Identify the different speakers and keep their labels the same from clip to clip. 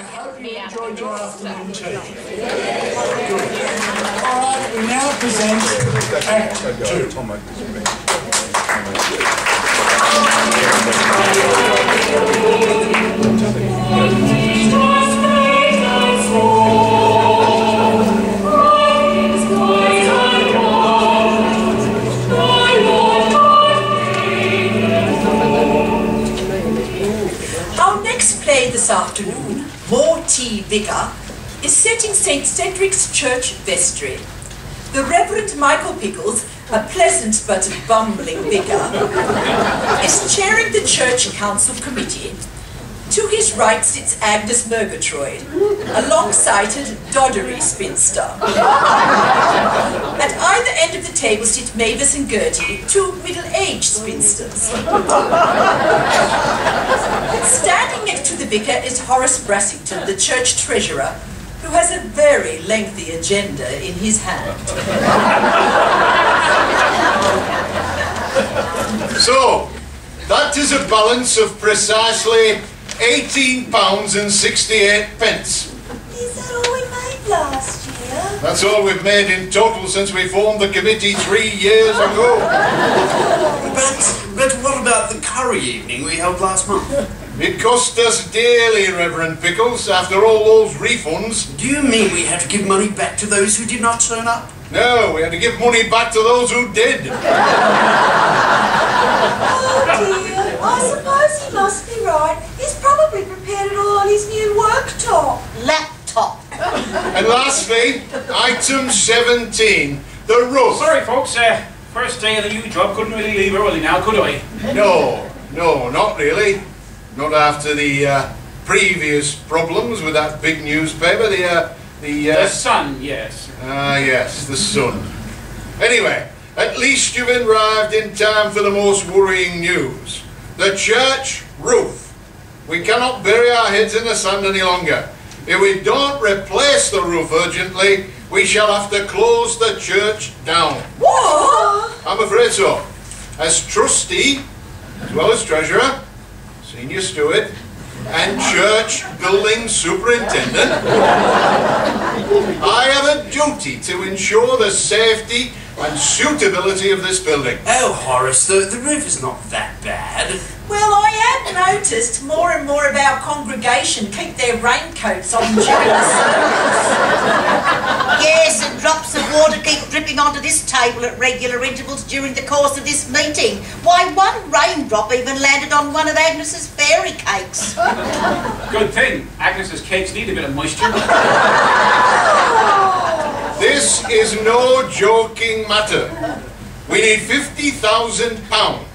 Speaker 1: I hope you enjoyed your afternoon tea. Good. Alright, we now present Act 2.
Speaker 2: Our next play this afternoon, More Tea, Vicar, is set in St. Cedric's Church vestry. The Reverend Michael Pickles, a pleasant but bumbling vicar, is chairing the Church Council Committee. To his right sits Agnes Murgatroyd, a long-sighted, doddery spinster. At either end of the table sit Mavis and Gertie, two middle-aged spinsters. Standing next to the vicar is Horace Brassington, the church treasurer, who has a very lengthy agenda in his hand.
Speaker 3: So, that is a balance of precisely £18.68.
Speaker 4: Is that all we made last year?
Speaker 3: That's all we've made in total since we formed the committee 3 years ago.
Speaker 5: But what about the curry evening we held last month?
Speaker 3: It cost us dearly, Reverend Pickles, after all those refunds.
Speaker 5: Do you mean we had to give money back to those who did not turn up?
Speaker 3: No, we had to give money back to those who did.
Speaker 4: Oh dear, I suppose he must be right. He's probably prepared it all on his new worktop.
Speaker 6: Laptop.
Speaker 3: And lastly, item 17, the roof.
Speaker 7: Sorry folks, first day of the new job, couldn't really leave early now, could I?
Speaker 3: No, not really. Not after the previous problems with that big newspaper, the
Speaker 7: Sun, yes.
Speaker 3: Yes, the Sun. Anyway, at least you've arrived in time for the most worrying news. The church roof. We cannot bury our heads in the sand any longer. If we don't replace the roof urgently, we shall have to close the church down.
Speaker 4: What?
Speaker 3: I'm afraid so. As trustee, as well as treasurer, senior steward, and church building superintendent, I have a duty to ensure the safety and suitability of this building.
Speaker 5: Oh, Horace, the roof is not that bad.
Speaker 2: Well, I have noticed more and more of our congregation keep their raincoats on during the service.
Speaker 6: Yes, and drops of water keep dripping onto this table at regular intervals during the course of this meeting. Why, one raindrop even landed on one of Agnes's fairy cakes.
Speaker 7: Good thing. Agnes's cakes need a bit of moisture.
Speaker 3: This is no joking matter. We need £50,000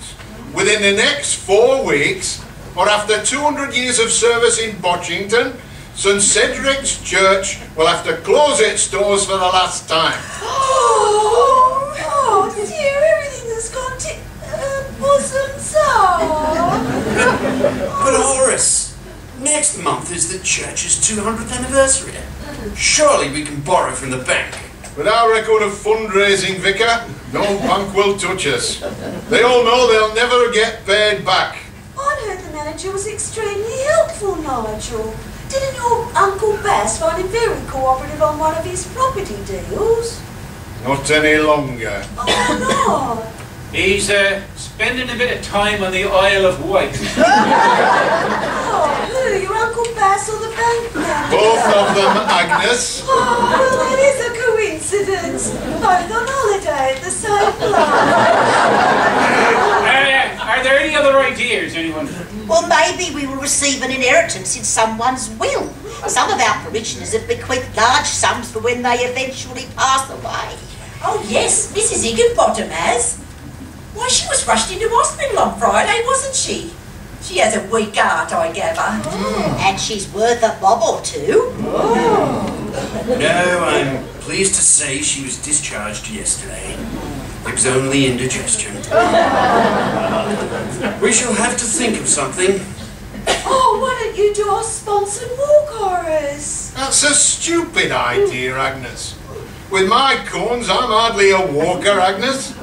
Speaker 3: within the next 4 weeks, or after 200 years of service in Botchington, St. Cedric's Church will have to close its doors for the last time.
Speaker 4: Oh dear, everything has gone to bosom sour.
Speaker 5: But Horace, next month is the church's 200th anniversary. Surely we can borrow from the bank.
Speaker 3: With our record of fundraising, Vicar, no bank will touch us. They all know they'll never get paid back.
Speaker 4: I heard the manager was extremely helpful, Nigel. Didn't your Uncle Bass find him very cooperative on one of his property deals?
Speaker 3: Not any longer.
Speaker 4: Oh, no.
Speaker 7: He's spending a bit of time on the Isle of Wight.
Speaker 4: Oh, who? Your Uncle Bass or the bank manager?
Speaker 3: Both of them, Agnes.
Speaker 4: Oh, well, that is a coincidence. Both on holiday at the same time.
Speaker 7: Are there any other ideas, anyone?
Speaker 6: Or maybe we will receive an inheritance in someone's will. Some of our parishioners have bequeathed large sums for when they eventually pass away.
Speaker 2: Oh yes, Mrs. Higginbottom has. Why, she was rushed into hospital on Friday, wasn't she? She has a weak heart, I gather.
Speaker 6: Oh. And she's worth a bob or two.
Speaker 2: Oh.
Speaker 5: No, I'm pleased to say she was discharged yesterday. It was only indigestion. We shall have to think of something.
Speaker 4: Oh, why don't you do our sponsored walk, Horace?
Speaker 3: That's a stupid idea, Agnes. With my corns, I'm hardly a walker, Agnes.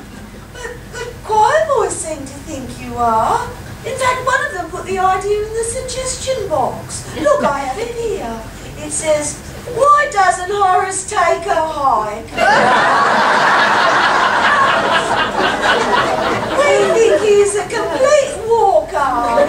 Speaker 4: But choir boys seem to think you are. In fact, one of them put the idea in the suggestion box. Look, I have it here. It says, why doesn't Horace take a hike? We think he's a complete walker.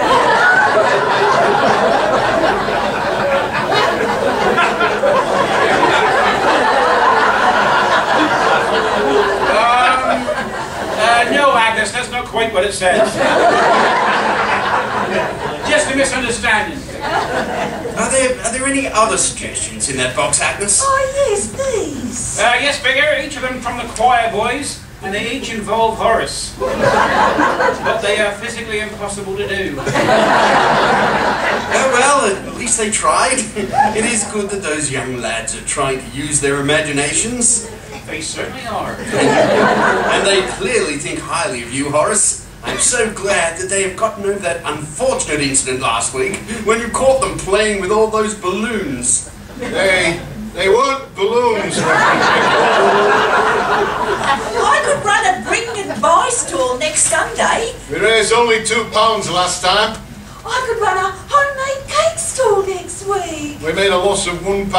Speaker 7: No, Agnes, that's not quite what it says. Just a misunderstanding.
Speaker 5: Are there any other suggestions in that box, Agnes?
Speaker 4: Oh, yes, these.
Speaker 7: Yes, Vicar, each of them from the choir boys, and they each involve Horace. But they are physically impossible to do.
Speaker 5: Well, at least they tried. It is good that those young lads are trying to use their imaginations.
Speaker 7: They certainly are.
Speaker 5: And they clearly think highly of you, Horace. I'm so glad that they have gotten over that unfortunate incident last week when you caught them playing with all those balloons.
Speaker 3: They weren't balloons.
Speaker 2: I could run a bring and buy stall next Sunday.
Speaker 3: We raised only £2 last time.
Speaker 4: I could run a homemade cake stall next week.
Speaker 3: We made a loss of £1.50.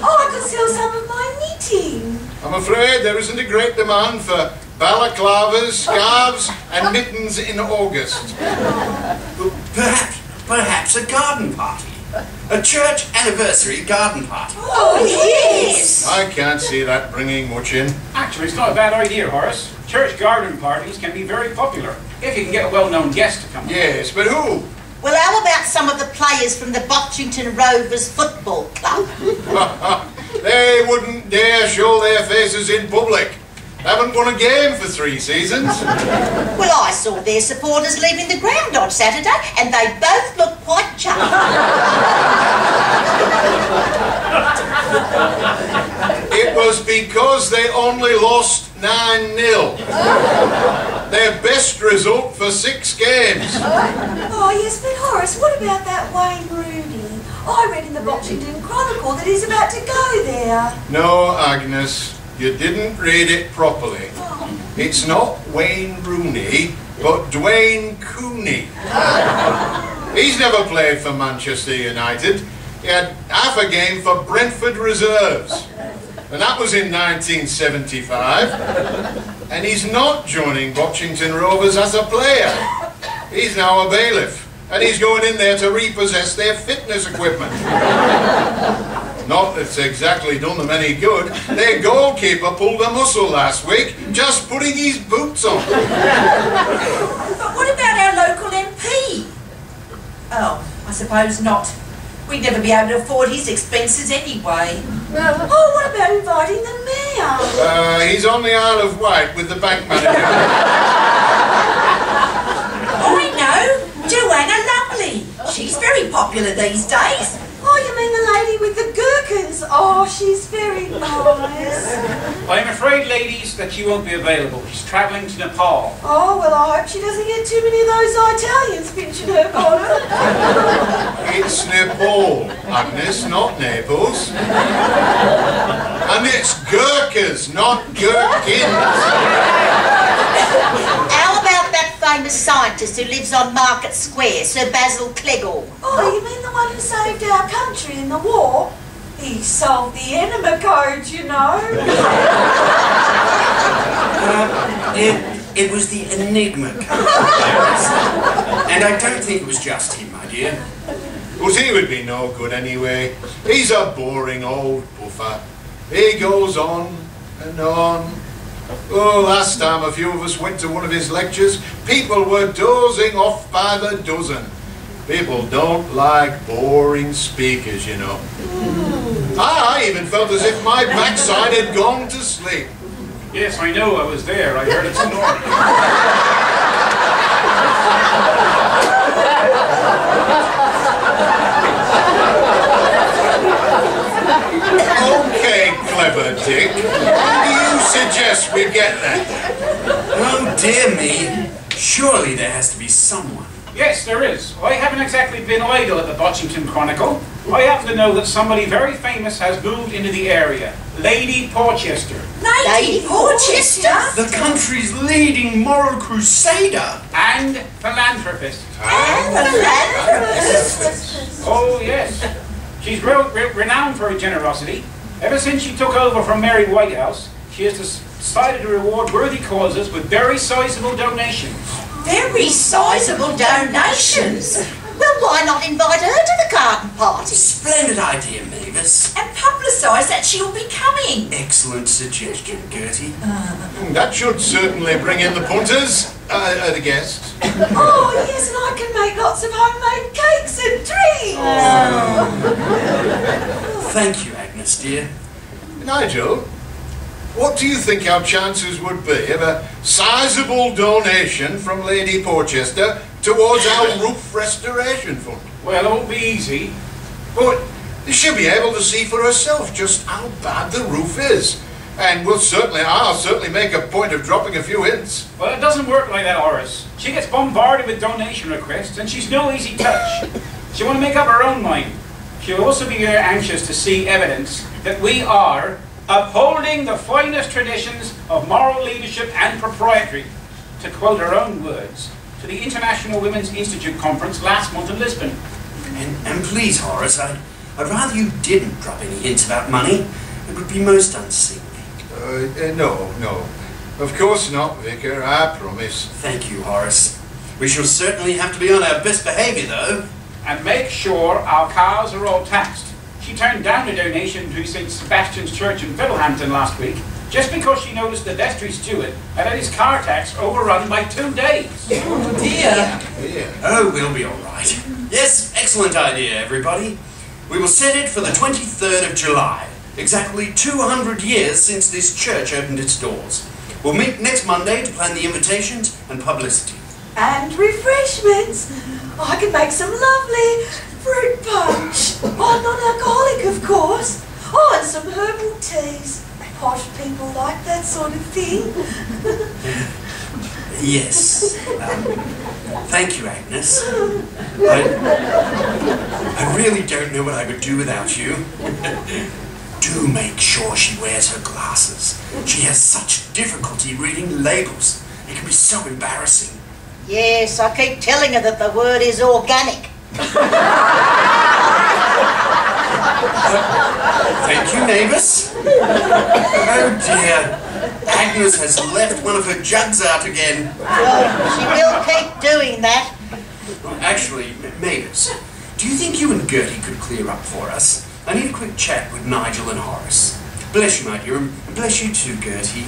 Speaker 4: Oh, I could sell some of my knitting.
Speaker 3: I'm afraid there isn't a great demand for balaclavas, scarves and mittens in August.
Speaker 5: Perhaps a garden party. A church anniversary garden party.
Speaker 2: Oh, yes!
Speaker 3: I can't see that bringing much in.
Speaker 7: Actually, it's not a bad idea, Horace. Church garden parties can be very popular, if you can get a well-known guest to come.
Speaker 3: Yes, but who?
Speaker 6: Well, how about some of the players from the Boxington Rovers Football Club?
Speaker 3: They wouldn't dare show their faces in public. Haven't won a game for 3 seasons.
Speaker 6: Well, I saw their supporters leaving the ground on Saturday, and they both looked quite chuffed.
Speaker 3: It was because they only lost 9-0. Their best result for 6 games.
Speaker 4: Oh, yes, but Horace, what about that Wayne Rooney? I read in the Boxington Chronicle that he's about to go there.
Speaker 3: No, Agnes, you didn't read it properly. It's not Wayne Rooney, but Dwayne Cooney. He's never played for Manchester United. He had half a game for Brentford Reserves. And that was in 1975. And he's not joining Boxington Rovers as a player. He's now a bailiff. And he's going in there to repossess their fitness equipment. Not that it's exactly done them any good. Their goalkeeper pulled a muscle last week just putting his boots on.
Speaker 2: But what about our local MP? Oh, I suppose not. We'd never be able to afford his expenses anyway.
Speaker 4: Oh, what about inviting the mayor?
Speaker 3: He's on the Isle of Wight with the bank manager.
Speaker 2: I know, Joanna Lovely. She's very popular these days.
Speaker 4: Oh, you mean the lady with the gherkins? Oh, she's very nice.
Speaker 7: I'm afraid, ladies, that she won't be available. She's travelling to Nepal.
Speaker 4: Oh, well, I hope she doesn't get too many of those Italians pinching her collar.
Speaker 3: It's Nepal, Agnes, not Naples. And it's Gurkhas, not gherkins.
Speaker 6: How about that famous scientist who lives on Market Square, Sir Basil Clegg?
Speaker 4: Oh, you mean the one who saved our country in the war? He solved the enema code, you know.
Speaker 5: It was the Enigma code. And I don't think it was just him, my dear.
Speaker 3: But he would be no good anyway. He's a boring old buffer. He goes on and on. Oh, last time a few of us went to one of his lectures, people were dozing off by the dozen. People don't like boring speakers, you know. I even felt as if my backside had gone to sleep.
Speaker 7: Yes, I know, I was there. I heard it snoring.
Speaker 3: Okay, clever Dick. Do you suggest we get there?
Speaker 5: Oh, dear me. Surely there has to be someone.
Speaker 7: Yes, there is. I have an exactly been idle at the Botchington Chronicle. I happen to know that somebody very famous has moved into the area. Lady Porchester.
Speaker 2: Lady Porchester?
Speaker 5: The country's leading moral crusader.
Speaker 7: And philanthropist. Oh, yes. She's renowned for her generosity. Ever since she took over from Mary Whitehouse, she has decided to reward worthy causes with very sizable donations.
Speaker 2: Very sizable donations?
Speaker 6: Well, why not invite her to the garden party?
Speaker 5: Splendid idea, Mavis.
Speaker 2: And publicise that she'll be coming.
Speaker 5: Excellent suggestion, Gertie.
Speaker 3: That should certainly bring in the punters, the guests.
Speaker 4: Oh, yes, and I can make lots of homemade cakes and treats.
Speaker 5: Thank you, Agnes, dear.
Speaker 3: Nigel, what do you think our chances would be of a sizable donation from Lady Porchester towards our roof restoration fund?
Speaker 7: Well, it won't be easy.
Speaker 3: But she'll be able to see for herself just how bad the roof is. And I'll certainly make a point of dropping a few hints.
Speaker 7: Well, it doesn't work like that, Horace. She gets bombarded with donation requests, and she's no easy touch. She'll want to make up her own mind. She'll also be very anxious to see evidence that we are upholding the finest traditions of moral leadership and propriety, to quote her own words, to the International Women's Institute Conference last month in Lisbon.
Speaker 5: And please, Horace, I'd rather you didn't drop any hints about money. It would be most unseemly.
Speaker 3: No. Of course not, Vicar, I promise.
Speaker 5: Thank you, Horace. We shall certainly have to be on our best behaviour, though.
Speaker 7: And make sure our cows are all taxed. She turned down a donation to St. Sebastian's Church in Fiddlehampton last week, just because she noticed the vestry steward had his car tax overrun by 2 days.
Speaker 2: Oh dear.
Speaker 3: Yeah.
Speaker 5: Oh, we'll be all right. Yes, excellent idea, everybody. We will set it for the 23rd of July, exactly 200 years since this church opened its doors. We'll meet next Monday to plan the invitations and publicity.
Speaker 4: And refreshments. I can make some lovely fruit punch. Oh, non-alcoholic, of course. Oh, and some herbal teas. Posh people like that sort of thing.
Speaker 5: Yes. Thank you, Agnes. I really don't know what I would do without you. Do make sure she wears her glasses. She has such difficulty reading labels. It can be so embarrassing.
Speaker 6: Yes, I keep telling her that the word is organic.
Speaker 5: Thank you, Mavis. Oh dear. Agnes has left one of her jugs out again.
Speaker 6: Well, she will keep doing that.
Speaker 5: Actually, Mavis, do you think you and Gertie could clear up for us? I need a quick chat with Nigel and Horace. Bless you, my dear, and bless you too, Gertie.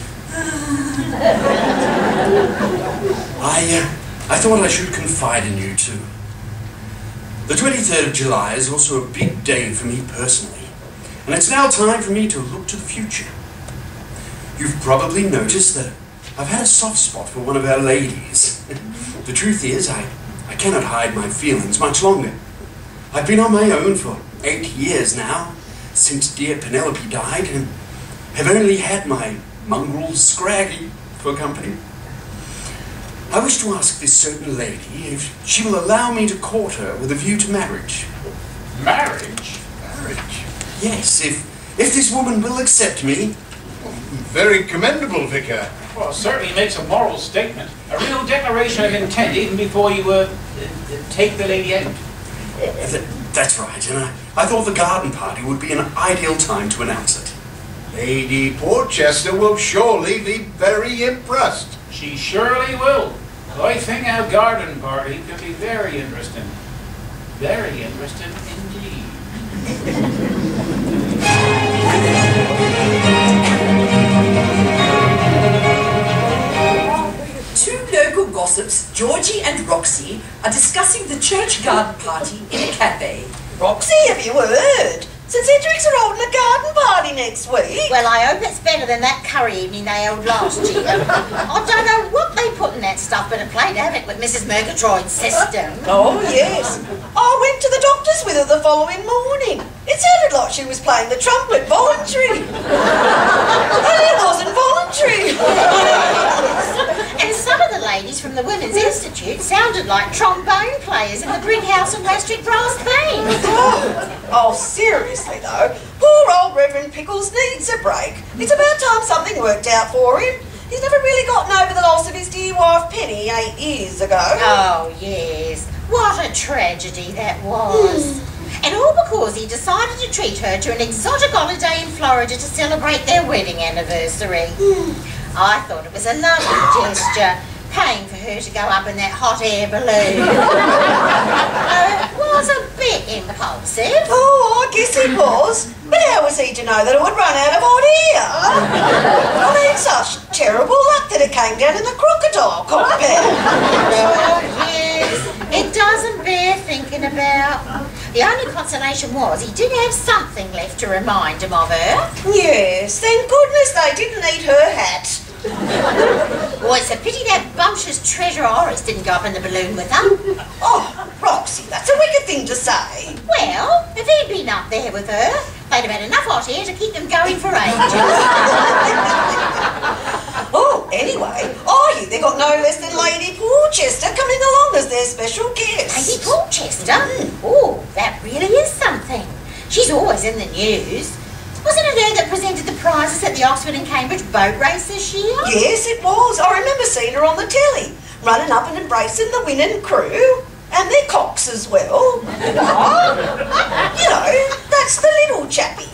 Speaker 5: I thought I should confide in you too. The 23rd of July is also a big day for me personally, and it's now time for me to look to the future. You've probably noticed that I've had a soft spot for one of our ladies. The truth is, I cannot hide my feelings much longer. I've been on my own for 8 years now, since dear Penelope died, and have only had my mongrel Scraggy for company. I wish to ask this certain lady if she will allow me to court her with a view to marriage.
Speaker 7: Marriage?
Speaker 3: Marriage.
Speaker 5: Yes, if this woman will accept me.
Speaker 3: Very commendable, Vicar.
Speaker 7: Well, it certainly makes a moral statement. A real declaration of intent, even before you take the lady out.
Speaker 5: That's right, and I thought the garden party would be an ideal time to announce it.
Speaker 3: Lady Porchester will surely be very impressed.
Speaker 7: She surely will. I think our garden party could be very interesting. Very interesting indeed.
Speaker 2: Two local gossips, Georgie and Roxy, are discussing the church garden party in a cafe.
Speaker 4: Roxy, have you heard? St. Cedric's are holding a garden party next week.
Speaker 6: Well, I hope it's better than that curry evening they held last year. I don't know what they put in that stuff, but it played havoc with Mrs. Murgatroyd's system.
Speaker 4: Oh, yes. I went to the doctor's with her the following morning. It sounded like she was playing the trumpet voluntary. And it wasn't voluntary.
Speaker 6: And some of the ladies ladies from the Women's Institute sounded like trombone players in the Brick House and Westwick Brass Band.
Speaker 4: Oh, seriously though, poor old Reverend Pickles needs a break. It's about time something worked out for him. He's never really gotten over the loss of his dear wife Penny 8 years ago.
Speaker 6: Oh, yes. What a tragedy that was. And all because he decided to treat her to an exotic holiday in Florida to celebrate their wedding anniversary. I thought it was a lovely gesture, paying for her to go up in that hot air balloon. It was a bit impulsive.
Speaker 4: Oh, I guess he was. But how was he to know that it would run out of hot air? I mean, such terrible luck that it came down in the crocodile cockpit.
Speaker 6: Oh, yes. It doesn't bear thinking about. The only consolation was he did have something left to remind him of her.
Speaker 4: Yes, thank goodness they didn't eat her hat.
Speaker 6: Oh, it's a pity that bumptious treasure Horace didn't go up in the balloon with her.
Speaker 4: Oh, Roxy, that's a wicked thing to say.
Speaker 6: Well, if he'd been up there with her, they'd have had enough hot air to keep them going for ages.
Speaker 4: Oh, anyway, I hear they got no less than Lady Porchester coming along as their special guest.
Speaker 6: Lady Porchester? Oh, that really is something. She's always in the news. Wasn't it her that presented the prizes at the Oxford and Cambridge boat race this year?
Speaker 4: Yes, it was. I remember seeing her on the telly, running up and embracing the winning crew. And their cocks as well. You know, that's the little chappie.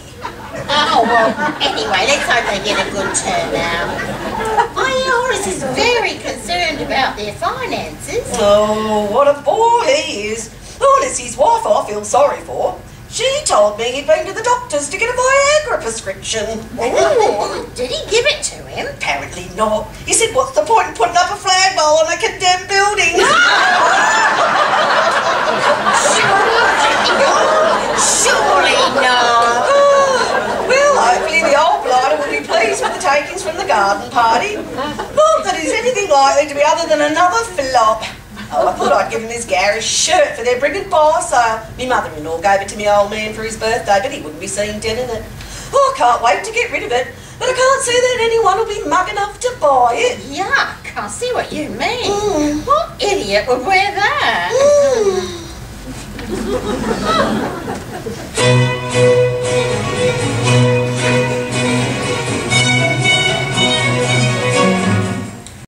Speaker 6: Oh, well, anyway, let's hope they get a good turnout. I hear Horace is very concerned about their finances.
Speaker 4: Oh, what a bore he is. Oh, and it's his wife I feel sorry for. She told me he'd been to the doctors to get a Viagra prescription.
Speaker 6: Ooh, did he give it to him?
Speaker 4: Apparently not. He said, what's the point in putting up a flagpole on a condemned building?
Speaker 6: Surely not.
Speaker 4: Well, hopefully the old blighter will be pleased with the takings from the garden party. Not that he's anything likely to be other than another flop. Oh, I thought I'd give him his garish shirt for their Brigand bar sale. My mother-in-law gave it to me old man for his birthday, but he wouldn't be seen dead in it. Oh, I can't wait to get rid of it, but I can't see that anyone will be mug enough to buy it.
Speaker 6: Yuck, I see what you mean. What idiot would wear that?